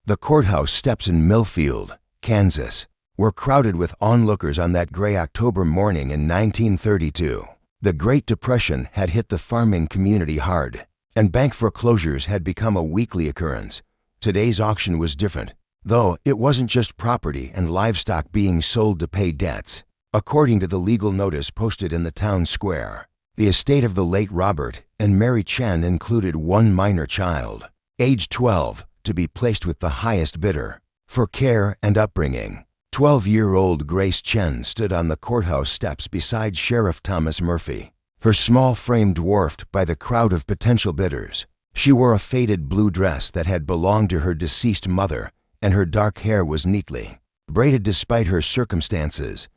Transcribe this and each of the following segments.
The courthouse steps in Millfield, Kansas, were crowded with onlookers on that gray October morning in 1932. The Great Depression had hit the farming community hard, and bank foreclosures had become a weekly occurrence. Today's auction was different, though it wasn't just property and livestock being sold to pay debts. According to the legal notice posted in the town square, the estate of the late Robert and Mary Chen included one minor child, age 12, to be placed with the highest bidder. For care and upbringing, 12-year-old Grace Chen stood on the courthouse steps beside Sheriff Thomas Murphy, her small frame dwarfed by the crowd of potential bidders. She wore a faded blue dress that had belonged to her deceased mother, and her dark hair was neatly braided despite her circumstances.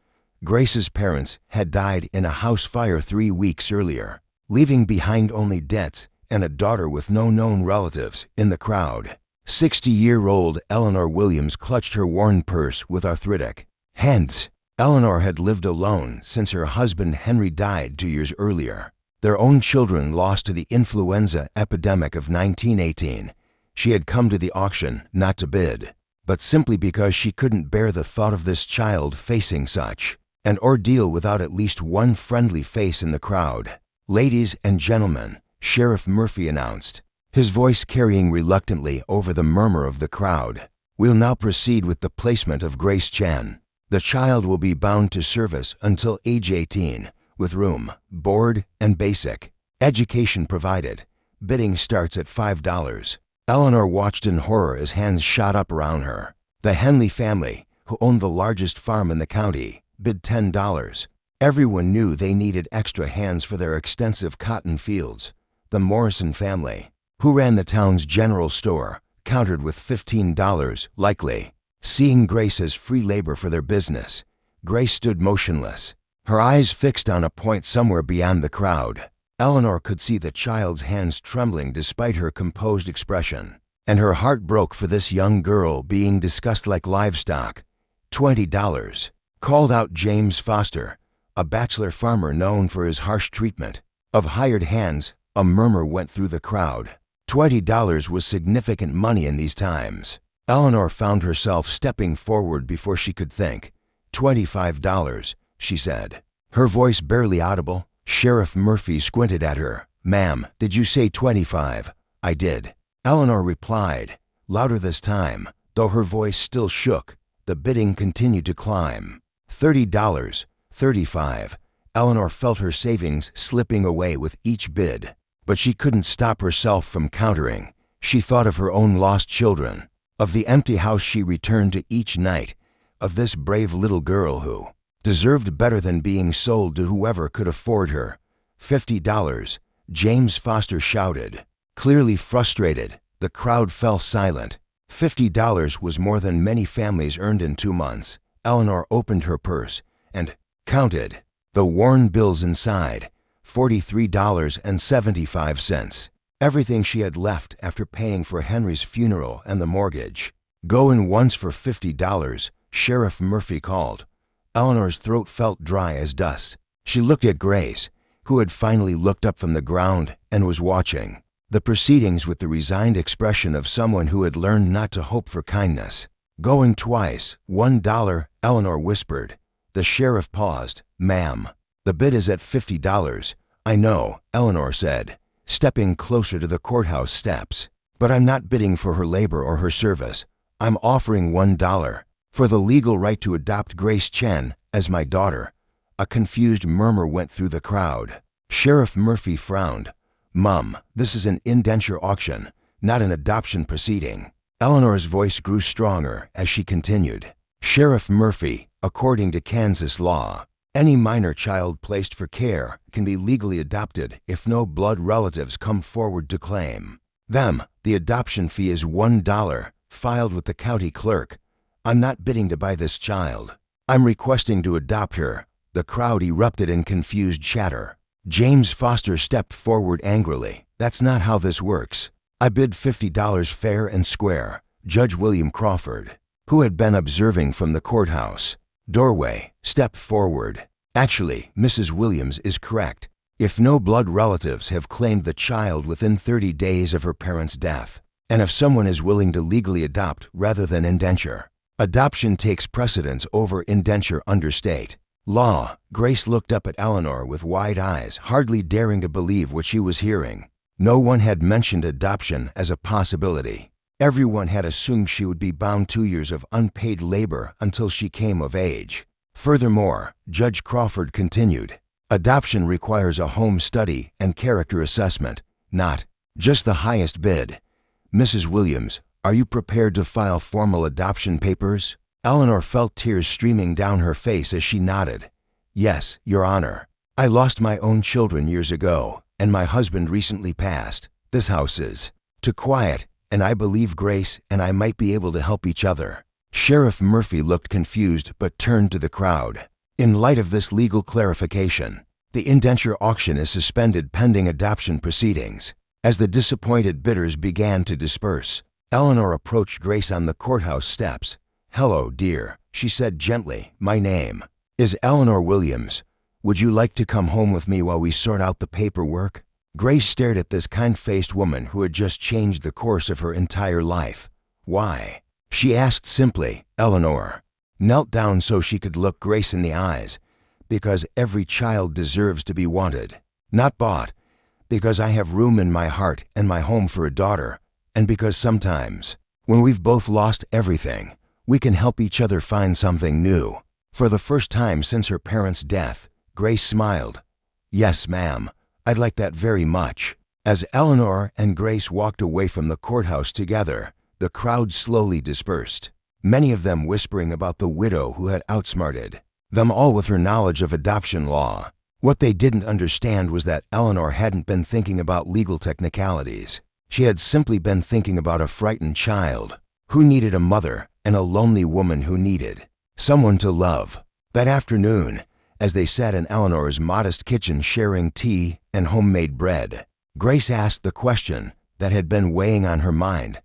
Grace's parents had died in a house fire 3 weeks earlier, leaving behind only debts and a daughter with no known relatives in the crowd. 60-year-old Eleanor Williams clutched her worn purse with arthritic hands. Eleanor had lived alone since her husband Henry died 2 years earlier, their own children lost to the influenza epidemic of 1918. She had come to the auction not to bid, but simply because she couldn't bear the thought of this child facing such an ordeal without at least one friendly face in the crowd. "Ladies and gentlemen," Sheriff Murphy announced, his voice carrying reluctantly over the murmur of the crowd, "we'll now proceed with the placement of Grace Chen. The child will be bound to service until age 18, with room, board, and basic education provided. Bidding starts at $5. Eleanor watched in horror as hands shot up around her. The Henley family, who owned the largest farm in the county, bid $10. Everyone knew they needed extra hands for their extensive cotton fields. The Morrison family, who ran the town's general store, countered with $15, likely seeing Grace as free labor for their business. Grace stood motionless, her eyes fixed on a point somewhere beyond the crowd. Eleanor could see the child's hands trembling despite her composed expression, and her heart broke for this young girl being discussed like livestock. $20, called out James Foster, a bachelor farmer known for his harsh treatment of hired hands. A murmur went through the crowd. $20 was significant money in these times. Eleanor found herself stepping forward before she could think. $25, she said, her voice barely audible. Sheriff Murphy squinted at her. "Ma'am, did you say 25? "I did," Eleanor replied, louder this time, though her voice still shook. The bidding continued to climb. $30, $35. Eleanor felt her savings slipping away with each bid, but she couldn't stop herself from countering. She thought of her own lost children, of the empty house she returned to each night, of this brave little girl who deserved better than being sold to whoever could afford her. $50, James Foster shouted. Clearly frustrated, the crowd fell silent. $50 was more than many families earned in 2 months. Eleanor opened her purse and counted the worn bills inside. $43.75. Everything she had left after paying for Henry's funeral and the mortgage. "Going once for $50, Sheriff Murphy called. Eleanor's throat felt dry as dust. She looked at Grace, who had finally looked up from the ground and was watching the proceedings with the resigned expression of someone who had learned not to hope for kindness. "Going twice, $1, Eleanor whispered. The sheriff paused. "Ma'am, the bid is at $50. "I know," Eleanor said, stepping closer to the courthouse steps. "But I'm not bidding for her labor or her service. I'm offering $1 for the legal right to adopt Grace Chen as my daughter." A confused murmur went through the crowd. Sheriff Murphy frowned. "Mum, this is an indenture auction, not an adoption proceeding." Eleanor's voice grew stronger as she continued. "Sheriff Murphy, according to Kansas law, any minor child placed for care can be legally adopted if no blood relatives come forward to claim them. The adoption fee is $1, filed with the county clerk. I'm not bidding to buy this child. I'm requesting to adopt her." The crowd erupted in confused chatter. James Foster stepped forward angrily. "That's not how this works. I bid $50 fair and square." Judge William Crawford, who had been observing from the courthouse doorway, stepped forward. "Actually, Mrs. Williams is correct. If no blood relatives have claimed the child within 30 days of her parents' death, and if someone is willing to legally adopt rather than indenture. Adoption takes precedence over indenture under state law. Grace looked up at Eleanor with wide eyes, hardly daring to believe what she was hearing. No one had mentioned adoption as a possibility. Everyone had assumed she would be bound 2 years of unpaid labor until she came of age. Furthermore, Judge Crawford continued, adoption requires a home study and character assessment, not just the highest bid. Mrs. Williams, are you prepared to file formal adoption papers? Eleanor felt tears streaming down her face as she nodded. Yes, Your Honor. I lost my own children years ago, and my husband recently passed. This house is too quiet, and I believe Grace and I might be able to help each other. Sheriff Murphy looked confused but turned to the crowd. In light of this legal clarification, the indenture auction is suspended pending adoption proceedings. As the disappointed bidders began to disperse, Eleanor approached Grace on the courthouse steps. Hello, dear, she said gently. My name is Eleanor Williams. Would you like to come home with me while we sort out the paperwork? Grace stared at this kind-faced woman who had just changed the course of her entire life. Why? She asked simply. Eleanor knelt down so she could look Grace in the eyes. Because every child deserves to be wanted, not bought. Because I have room in my heart and my home for a daughter. And because sometimes, when we've both lost everything, we can help each other find something new. For the first time since her parents' death, Grace smiled. Yes, ma'am, I'd like that very much. As Eleanor and Grace walked away from the courthouse together, the crowd slowly dispersed, many of them whispering about the widow who had outsmarted them all with her knowledge of adoption law. What they didn't understand was that Eleanor hadn't been thinking about legal technicalities. She had simply been thinking about a frightened child who needed a mother and a lonely woman who needed someone to love. That afternoon, as they sat in Eleanor's modest kitchen sharing tea and homemade bread, Grace asked the question that had been weighing on her mind.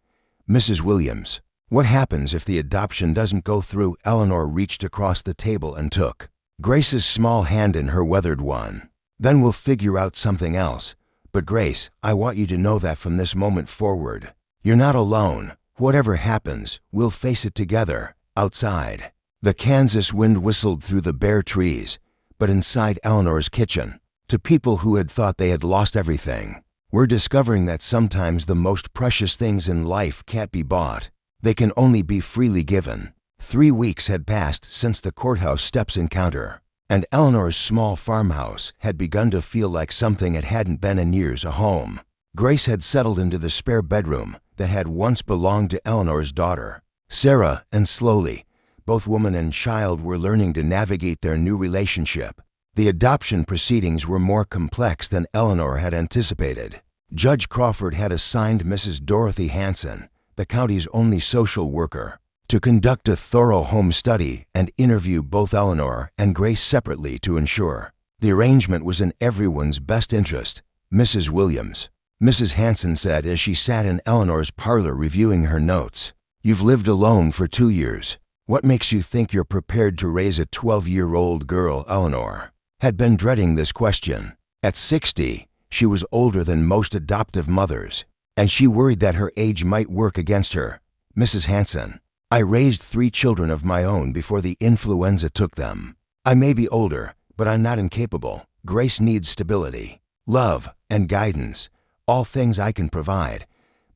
Mrs. Williams, what happens if the adoption doesn't go through? Eleanor reached across the table and took Grace's small hand in her weathered one. Then we'll figure out something else. But Grace, I want you to know that from this moment forward, you're not alone. Whatever happens, we'll face it together, outside. The Kansas wind whistled through the bare trees, but inside Eleanor's kitchen, to people who had thought they had lost everything, we're discovering that sometimes the most precious things in life can't be bought. They can only be freely given. 3 weeks had passed since the courthouse steps encounter, and Eleanor's small farmhouse had begun to feel like something it hadn't been in years a home. Grace had settled into the spare bedroom that had once belonged to Eleanor's daughter, Sarah, and slowly, both woman and child were learning to navigate their new relationship. The adoption proceedings were more complex than Eleanor had anticipated. Judge Crawford had assigned Mrs. Dorothy Hanson, the county's only social worker, to conduct a thorough home study and interview both Eleanor and Grace separately to ensure the arrangement was in everyone's best interest. Mrs. Williams, Mrs. Hanson said as she sat in Eleanor's parlor reviewing her notes, you've lived alone for 2 years. What makes you think you're prepared to raise a 12-year-old girl? Eleanor had been dreading this question. At 60, she was older than most adoptive mothers, and she worried that her age might work against her. Mrs. Hanson, I raised 3 children of my own before the influenza took them. I may be older, but I'm not incapable. Grace needs stability, love, and guidance, all things I can provide.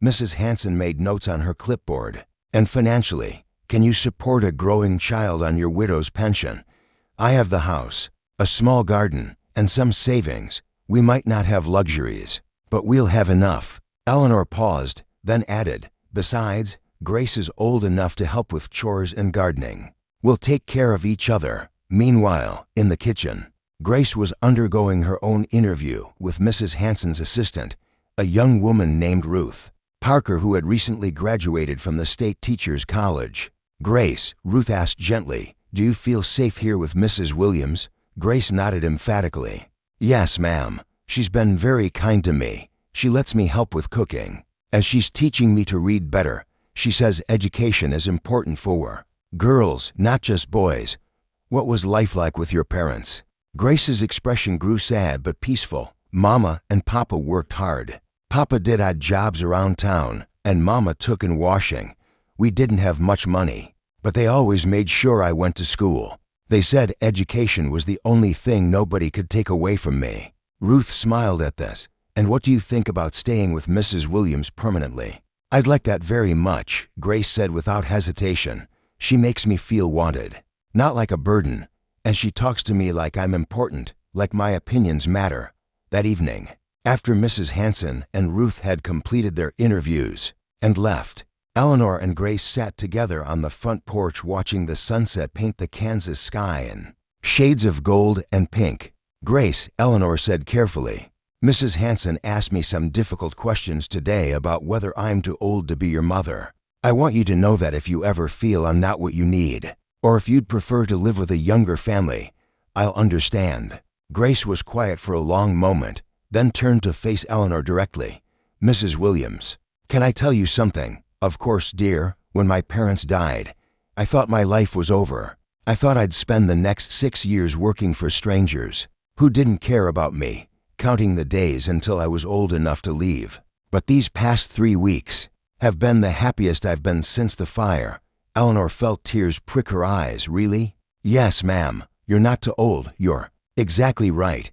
Mrs. Hanson made notes on her clipboard. And financially, can you support a growing child on your widow's pension? I have the house, a small garden, and some savings. We might not have luxuries, but we'll have enough. Eleanor paused, then added, besides, Grace is old enough to help with chores and gardening. We'll take care of each other. Meanwhile, in the kitchen, Grace was undergoing her own interview with Mrs. Hanson's assistant, a young woman named Ruth Parker who had recently graduated from the State Teachers College. Grace, Ruth asked gently, do you feel safe here with Mrs. Williams? Grace nodded emphatically. Yes, ma'am. She's been very kind to me. She lets me help with cooking. As she's teaching me to read better, she says education is important for girls, not just boys. What was life like with your parents? Grace's expression grew sad but peaceful. Mama and Papa worked hard. Papa did odd jobs around town. and Mama took in washing. We didn't have much money, but they always made sure I went to school. They said education was the only thing nobody could take away from me." Ruth smiled at this. "And what do you think about staying with Mrs. Williams permanently?" "I'd like that very much," Grace said without hesitation. "She makes me feel wanted, not like a burden, and she talks to me like I'm important, like my opinions matter." That evening, after Mrs. Hanson and Ruth had completed their interviews and left, Eleanor and Grace sat together on the front porch watching the sunset paint the Kansas sky in shades of gold and pink. "Grace," Eleanor said carefully, "Mrs. Hanson asked me some difficult questions today about whether I'm too old to be your mother. I want you to know that if you ever feel I'm not what you need, or if you'd prefer to live with a younger family, I'll understand." Grace was quiet for a long moment, then turned to face Eleanor directly. "Mrs. Williams, can I tell you something? Of course, dear, when my parents died, I thought my life was over. I thought I'd spend the next 6 years working for strangers who didn't care about me, counting the days until I was old enough to leave. But these past 3 weeks have been the happiest I've been since the fire." Eleanor felt tears prick her eyes. "Really?" "Yes, ma'am. You're not too old. You're exactly right.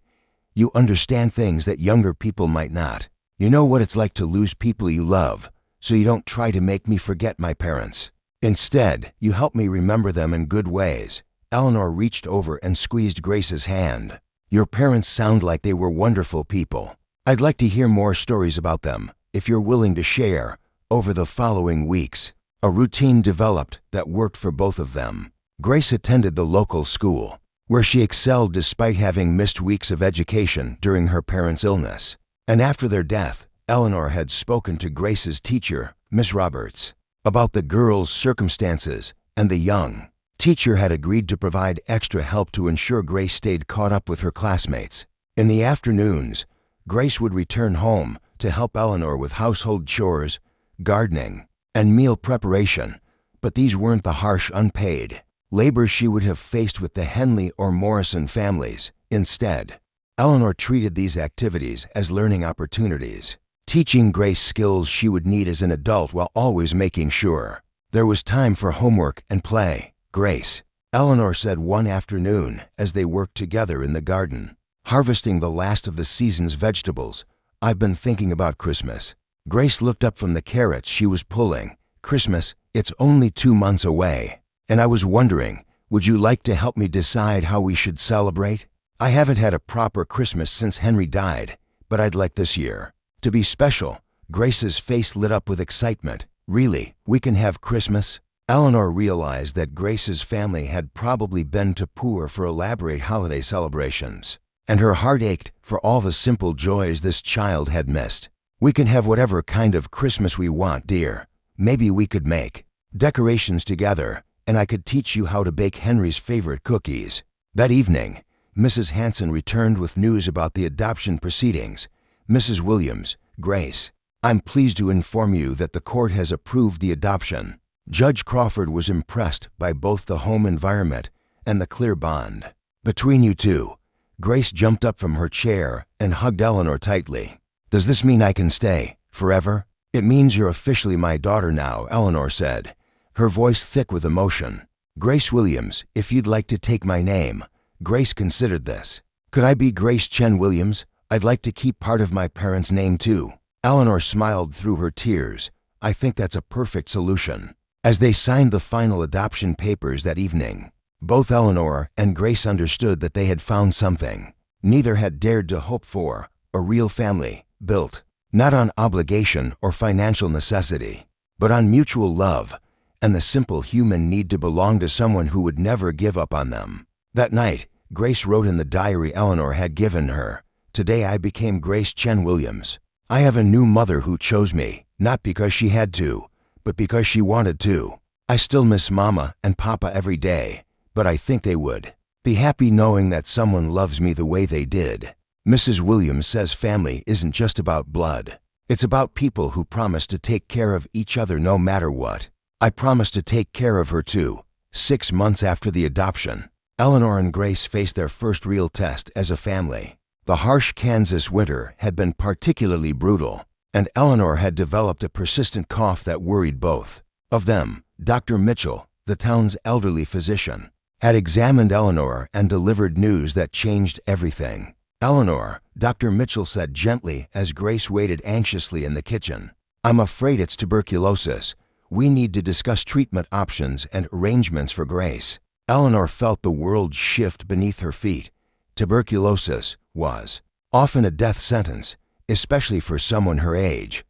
You understand things that younger people might not. You know what it's like to lose people you love, so you don't try to make me forget my parents. Instead, you help me remember them in good ways." Eleanor reached over and squeezed Grace's hand. "Your parents sound like they were wonderful people. I'd like to hear more stories about them, if you're willing to share." Over the following weeks, a routine developed that worked for both of them. Grace attended the local school, where she excelled despite having missed weeks of education during her parents' illness. And after their death, Eleanor had spoken to Grace's teacher, Miss Roberts, about the girls' circumstances, and the young teacher had agreed to provide extra help to ensure Grace stayed caught up with her classmates. In the afternoons, Grace would return home to help Eleanor with household chores, gardening, and meal preparation, but these weren't the harsh, unpaid labors she would have faced with the Henley or Morrison families. Instead, Eleanor treated these activities as learning opportunities, teaching Grace skills she would need as an adult while always making sure there was time for homework and play. "Grace," Eleanor said one afternoon as they worked together in the garden, harvesting the last of the season's vegetables, "I've been thinking about Christmas." Grace looked up from the carrots she was pulling. "Christmas, it's only 2 months away. And I was wondering, would you like to help me decide how we should celebrate? I haven't had a proper Christmas since Henry died, but I'd like this year to be special." Grace's face lit up with excitement. "Really, we can have Christmas?" Eleanor realized that Grace's family had probably been too poor for elaborate holiday celebrations, and her heart ached for all the simple joys this child had missed. "We can have whatever kind of Christmas we want, dear. Maybe we could make decorations together, and I could teach you how to bake Henry's favorite cookies." That evening, Mrs. Hanson returned with news about the adoption proceedings. "Mrs. Williams, Grace, I'm pleased to inform you that the court has approved the adoption." Judge Crawford was impressed by both the home environment and the clear bond between you two. Grace jumped up from her chair and hugged Eleanor tightly. "Does this mean I can stay forever?" "It means you're officially my daughter now," Eleanor said, her voice thick with emotion. "Grace Williams, if you'd like to take my name." Grace considered this. "Could I be Grace Chen Williams? I'd like to keep part of my parents' name too." Eleanor smiled through her tears. "I think that's a perfect solution." As they signed the final adoption papers that evening, both Eleanor and Grace understood that they had found something neither had dared to hope for: a real family, built not on obligation or financial necessity, but on mutual love and the simple human need to belong to someone who would never give up on them. That night, Grace wrote in the diary Eleanor had given her, "Today I became Grace Chen Williams. I have a new mother who chose me, not because she had to, but because she wanted to. I still miss Mama and Papa every day, but I think they would be happy knowing that someone loves me the way they did." Mrs. Williams says family isn't just about blood. It's about people who promise to take care of each other no matter what. "I promised to take care of her too." 6 months after the adoption, Eleanor and Grace faced their first real test as a family. The harsh Kansas winter had been particularly brutal. and Eleanor had developed a persistent cough that worried both of them. Dr. Mitchell, the town's elderly physician, had examined Eleanor and delivered news that changed everything. "Eleanor," Dr. Mitchell said gently as Grace waited anxiously in the kitchen, "I'm afraid it's tuberculosis. We need to discuss treatment options and arrangements for Grace." Eleanor felt the world shift beneath her feet. Tuberculosis was often a death sentence, especially for someone her age.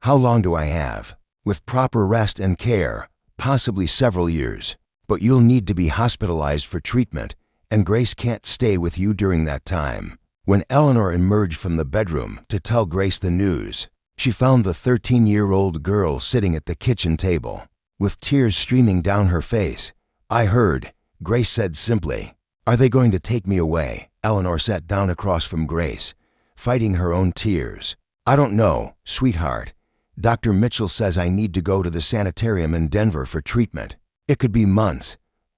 "How long do I have?" "With proper rest and care, possibly several years. But you'll need to be hospitalized for treatment, and Grace can't stay with you during that time." When Eleanor emerged from the bedroom to tell Grace the news, she found the 13-year-old girl sitting at the kitchen table, with tears streaming down her face. "I heard," Grace said simply. "Are they going to take me away?" Eleanor sat down across from Grace, fighting her own tears. "I don't know, sweetheart. Dr. Mitchell says I need to go to the sanitarium in Denver for treatment. It could be months.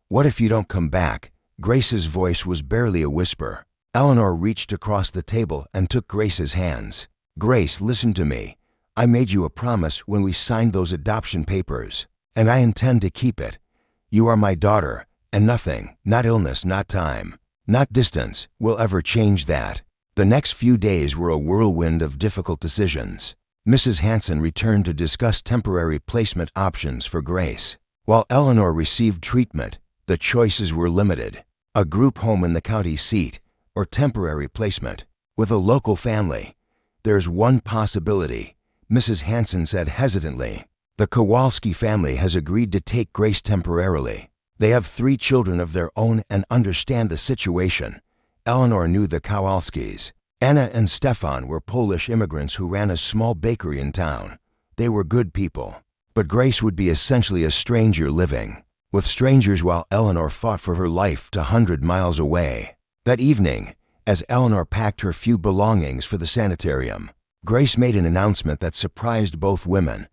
What if you don't come back?" Grace's voice was barely a whisper. Eleanor reached across the table and took Grace's hands. "Grace, listen to me. I made you a promise when we signed those adoption papers, and I intend to keep it. You are my daughter, and nothing, not illness, not time, not distance, will ever change that." The next few days were a whirlwind of difficult decisions. Mrs. Hanson returned to discuss temporary placement options for Grace. While Eleanor received treatment, the choices were limited: a group home in the county seat or temporary placement with a local family. "There's one possibility," Mrs. Hanson said hesitantly. "The Kowalski family has agreed to take Grace temporarily. They have 3 children of their own and understand the situation." Eleanor knew the Kowalskis. Anna and Stefan were Polish immigrants who ran a small bakery in town. They were good people. But Grace would be essentially a stranger living with strangers while Eleanor fought for her life 100 miles away. That evening, as Eleanor packed her few belongings for the sanitarium, Grace made an announcement that surprised both women.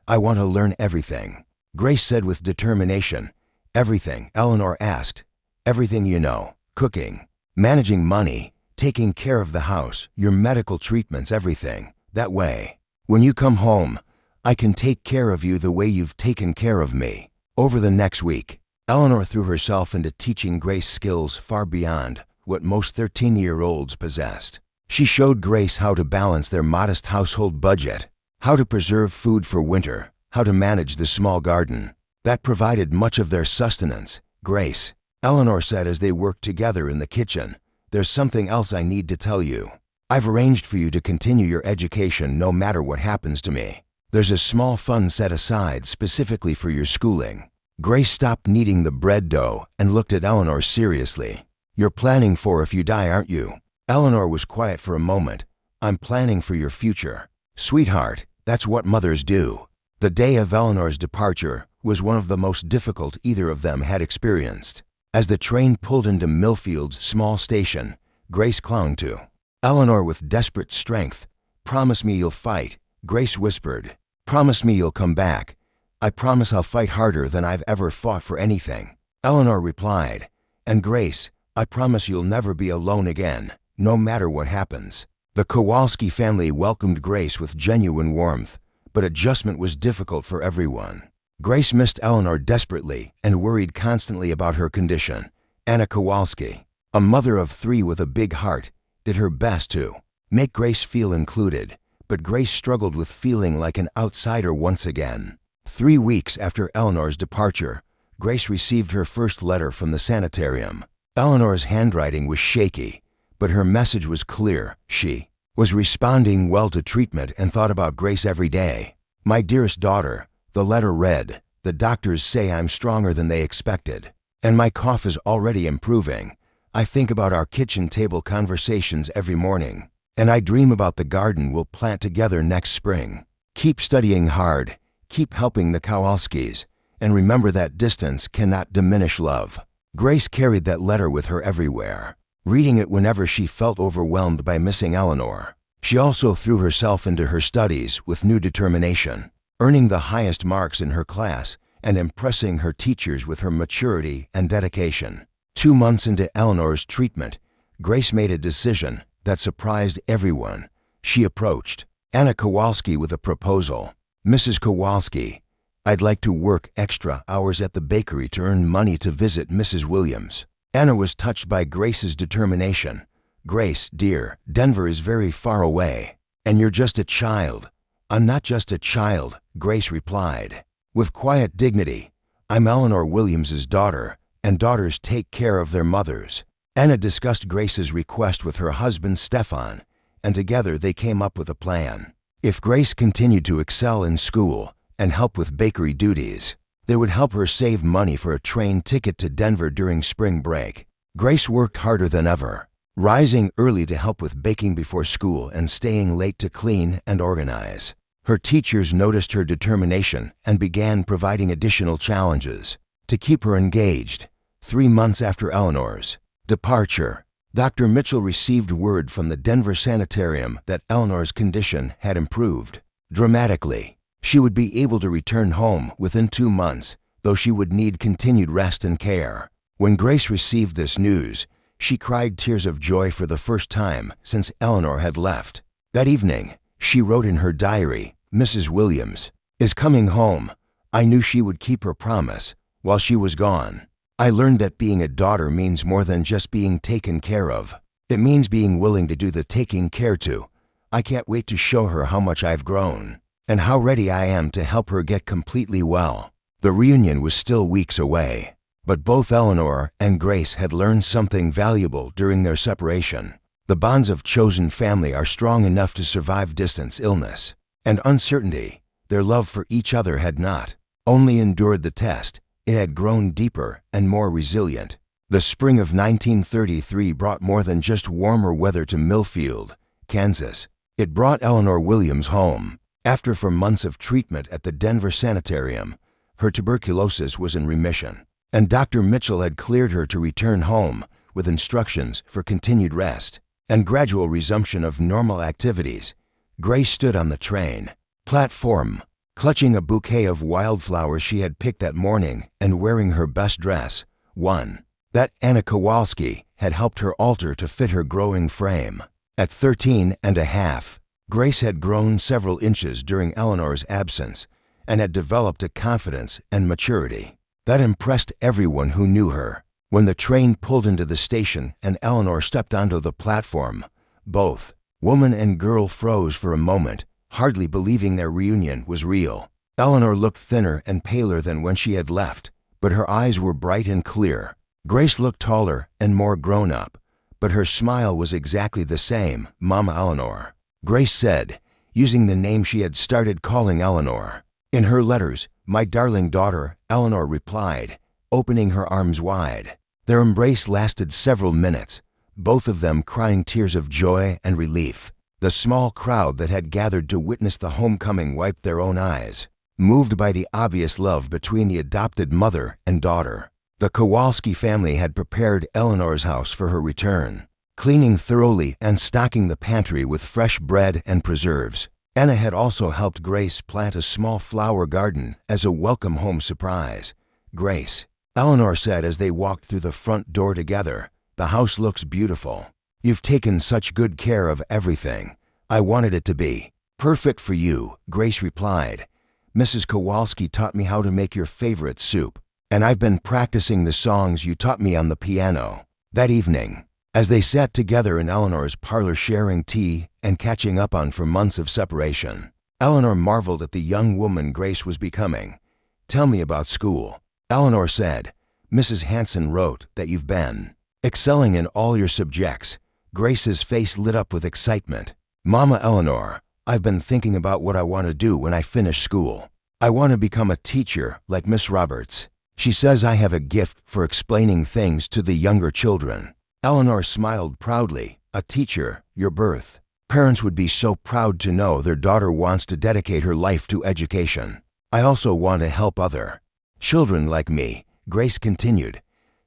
"I want to learn everything," Grace said with determination. "Everything," Eleanor asked. "Everything you know. Cooking, managing money, taking care of the house, your medical treatments, everything. That way, when you come home, I can take care of you the way you've taken care of me." Over the next week, Eleanor threw herself into teaching Grace skills far beyond what most 13-year-olds possessed. She showed Grace how to balance their modest household budget, how to preserve food for winter, how to manage the small garden that provided much of their sustenance. "Grace," Eleanor said as they worked together in the kitchen, "there's something else I need to tell you. I've arranged for you to continue your education no matter what happens to me. There's a small fund set aside specifically for your schooling." Grace stopped kneading the bread dough and looked at Eleanor seriously. "You're planning for if you die, aren't you?" Eleanor was quiet for a moment. "I'm planning for your future." "Sweetheart, that's what mothers do." The day of Eleanor's departure was one of the most difficult either of them had experienced. As the train pulled into Millfield's small station, Grace clung to Eleanor with desperate strength. "Promise me you'll fight," Grace whispered. "Promise me you'll come back." "I promise I'll fight harder than I've ever fought for anything," Eleanor replied. "And Grace, I promise you'll never be alone again, no matter what happens." The Kowalski family welcomed Grace with genuine warmth, but adjustment was difficult for everyone. Grace missed Eleanor desperately and worried constantly about her condition. Anna Kowalski, a mother of 3 with a big heart, did her best to make Grace feel included, but Grace struggled with feeling like an outsider once again. 3 weeks after Eleanor's departure, Grace received her first letter from the sanitarium. Eleanor's handwriting was shaky, but her message was clear. She was responding well to treatment and thought about Grace every day. "My dearest daughter," the letter read, "the doctors say I'm stronger than they expected, and my cough is already improving. I think about our kitchen table conversations every morning, and I dream about the garden we'll plant together next spring. Keep studying hard, keep helping the Kowalskis, and remember that distance cannot diminish love." Grace carried that letter with her everywhere, reading it whenever she felt overwhelmed by missing Eleanor. She also threw herself into her studies with new determination, earning the highest marks in her class and impressing her teachers with her maturity and dedication. 2 months into Eleanor's treatment, Grace made a decision that surprised everyone. She approached Anna Kowalski with a proposal. Mrs. Kowalski, I'd like to work extra hours at the bakery to earn money to visit Mrs. Williams. Anna was touched by Grace's determination. Grace, dear, Denver is very far away, and you're just a child. I'm not just a child, Grace replied. With quiet dignity, I'm Eleanor Williams's daughter, and daughters take care of their mothers. Anna discussed Grace's request with her husband Stefan, and together they came up with a plan. If Grace continued to excel in school and help with bakery duties, they would help her save money for a train ticket to Denver during spring break. Grace worked harder than ever, rising early to help with baking before school and staying late to clean and organize. Her teachers noticed her determination and began providing additional challenges to keep her engaged. 3 months after Eleanor's departure, Dr. Mitchell received word from the Denver sanitarium that Eleanor's condition had improved dramatically. She would be able to return home within 2 months, though she would need continued rest and care. When Grace received this news, she cried tears of joy for the first time since Eleanor had left. That evening, she wrote in her diary, Mrs. Williams is coming home. I knew she would keep her promise while she was gone. I learned that being a daughter means more than just being taken care of. It means being willing to do the taking care to. I can't wait to show her how much I've grown and how ready I am to help her get completely well. The reunion was still weeks away, but both Eleanor and Grace had learned something valuable during their separation. The bonds of chosen family are strong enough to survive distance, illness, and uncertainty. Their love for each other had not only endured the test, it had grown deeper and more resilient. The spring of 1933 brought more than just warmer weather to Millfield, Kansas. It brought Eleanor Williams home. After 4 months of treatment at the Denver sanitarium, her tuberculosis was in remission, and Dr. Mitchell had cleared her to return home with instructions for continued rest and gradual resumption of normal activities. Grace stood on the train platform, clutching a bouquet of wildflowers she had picked that morning and wearing her best dress, one that Anna Kowalski had helped her alter to fit her growing frame. At 13 and a half, Grace had grown several inches during Eleanor's absence and had developed a confidence and maturity that impressed everyone who knew her. When the train pulled into the station and Eleanor stepped onto the platform, both woman and girl froze for a moment, hardly believing their reunion was real. Eleanor looked thinner and paler than when she had left, but her eyes were bright and clear. Grace looked taller and more grown up, but her smile was exactly the same, Mama Eleanor. Grace said, using the name she had started calling Eleanor. In her letters, my darling daughter, Eleanor replied, opening her arms wide. Their embrace lasted several minutes, both of them crying tears of joy and relief. The small crowd that had gathered to witness the homecoming wiped their own eyes, moved by the obvious love between the adopted mother and daughter. The Kowalski family had prepared Eleanor's house for her return, cleaning thoroughly and stocking the pantry with fresh bread and preserves. Anna had also helped Grace plant a small flower garden as a welcome home surprise. Grace, Eleanor said as they walked through the front door together, the house looks beautiful. You've taken such good care of everything. I wanted it to be perfect for you, Grace replied. Mrs. Kowalski taught me how to make your favorite soup, and I've been practicing the songs you taught me on the piano. That evening, as they sat together in Eleanor's parlor sharing tea and catching up on 4 months of separation, Eleanor marveled at the young woman Grace was becoming. Tell me about school. Eleanor said, Mrs. Hanson wrote that you've been excelling in all your subjects. Grace's face lit up with excitement. Mama Eleanor, I've been thinking about what I want to do when I finish school. I want to become a teacher like Miss Roberts. She says I have a gift for explaining things to the younger children. Eleanor smiled proudly. A teacher, your birth. Parents would be so proud to know their daughter wants to dedicate her life to education. I also want to help other children like me, Grace continued.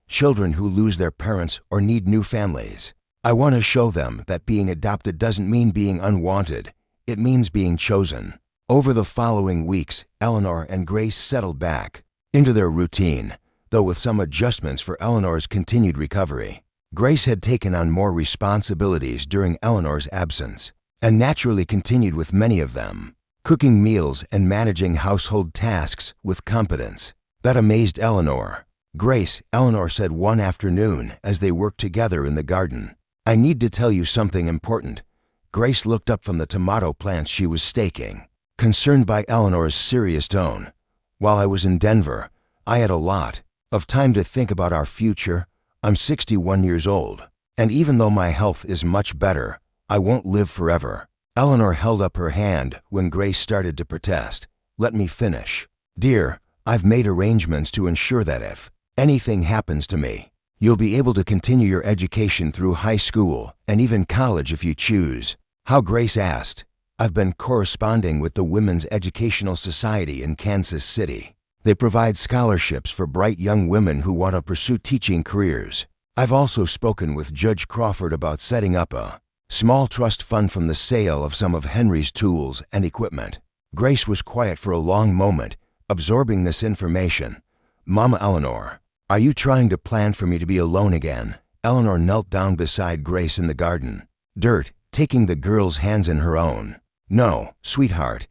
Children who lose their parents or need new families. I want to show them that being adopted doesn't mean being unwanted. It means being chosen. Over the following weeks, Eleanor and Grace settled back into their routine, though with some adjustments for Eleanor's continued recovery. Grace had taken on more responsibilities during Eleanor's absence. and naturally continued with many of them, cooking meals and managing household tasks with competence. That amazed Eleanor. "Grace," Eleanor said one afternoon as they worked together in the garden, "I need to tell you something important." Grace looked up from the tomato plants she was staking, concerned by Eleanor's serious tone. "While I was in Denver, I had a lot of time to think about our future. I'm 61 years old, and even though my health is much better, I won't live forever." Eleanor held up her hand when Grace started to protest. "Let me finish. Dear, I've made arrangements to ensure that if anything happens to me, you'll be able to continue your education through high school and even college if you choose." "How?" Grace asked. "I've been corresponding with the Women's Educational Society in Kansas City. They provide scholarships for bright young women who want to pursue teaching careers. I've also spoken with Judge Crawford about setting up a small trust fund from the sale of some of Henry's tools and equipment." Grace was quiet for a long moment, absorbing this information. "Mama Eleanor, are you trying to plan for me to be alone again?" Eleanor knelt down beside Grace in the garden, taking the girl's hands in her own. "No, sweetheart.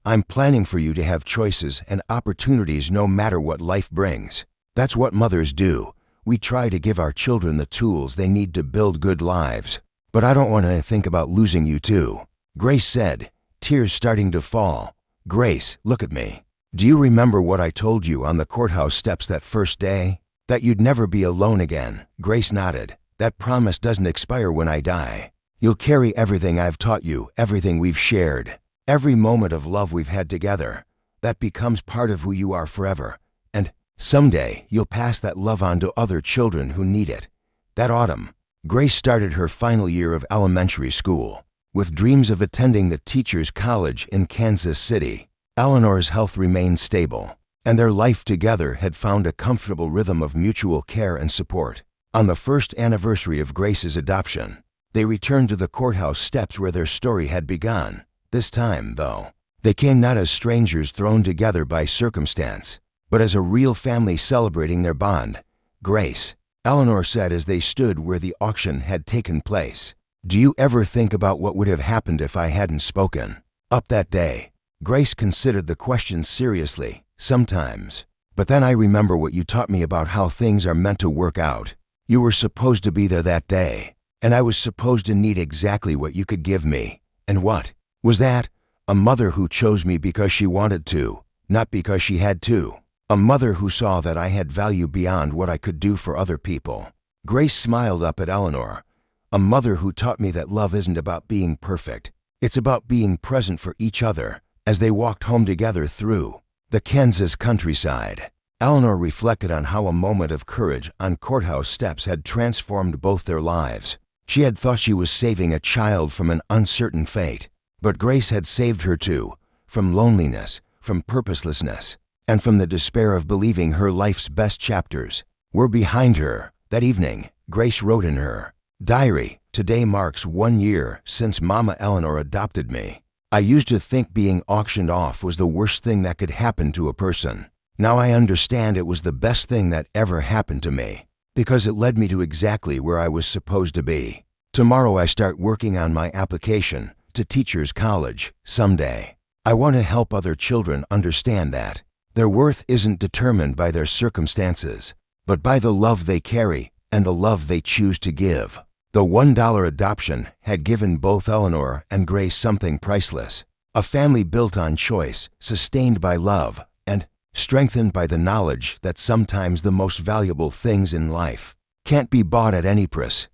I'm planning for you to have choices and opportunities no matter what life brings. That's what mothers do. We try to give our children the tools they need to build good lives. But I don't want to think about losing you too," Grace said, tears starting to fall. "Grace, look at me. Do you remember what I told you on the courthouse steps that first day? That you'd never be alone again." Grace nodded. "That promise doesn't expire when I die. You'll carry everything I've taught you, everything we've shared, every moment of love we've had together. That becomes part of who you are forever. And someday you'll pass that love on to other children who need it." That autumn, Grace started her final year of elementary school. With dreams of attending the Teachers College in Kansas City, Eleanor's health remained stable, and their life together had found a comfortable rhythm of mutual care and support. On the first anniversary of Grace's adoption, they returned to the courthouse steps where their story had begun. This time, though, they came not as strangers thrown together by circumstance, but as a real family celebrating their bond. "Grace," Eleanor said as they stood where the auction had taken place, "do you ever think about what would have happened if I hadn't spoken up that day?" Grace considered the question seriously. "Sometimes. But then I remember what you taught me about how things are meant to work out. You were supposed to be there that day, and I was supposed to need exactly what you could give me. And what was that? A mother who chose me because she wanted to, not because she had to. A mother who saw that I had value beyond what I could do for other people." Grace smiled up at Eleanor. "A mother who taught me that love isn't about being perfect. It's about being present for each other." As they walked home together through the Kansas countryside, Eleanor reflected on how a moment of courage on courthouse steps had transformed both their lives. She had thought she was saving a child from an uncertain fate, but Grace had saved her too, from loneliness, from purposelessness, and from the despair of believing her life's best chapters were behind her. That evening, Grace wrote in her diary, "Today marks 1 year since Mama Eleanor adopted me. I used to think being auctioned off was the worst thing that could happen to a person. Now I understand it was the best thing that ever happened to me, because it led me to exactly where I was supposed to be. Tomorrow I start working on my application to Teachers College someday. I want to help other children understand that their worth isn't determined by their circumstances, but by the love they carry and the love they choose to give." The $1 adoption had given both Eleanor and Grace something priceless, a family built on choice, sustained by love, and strengthened by the knowledge that sometimes the most valuable things in life can't be bought at any price.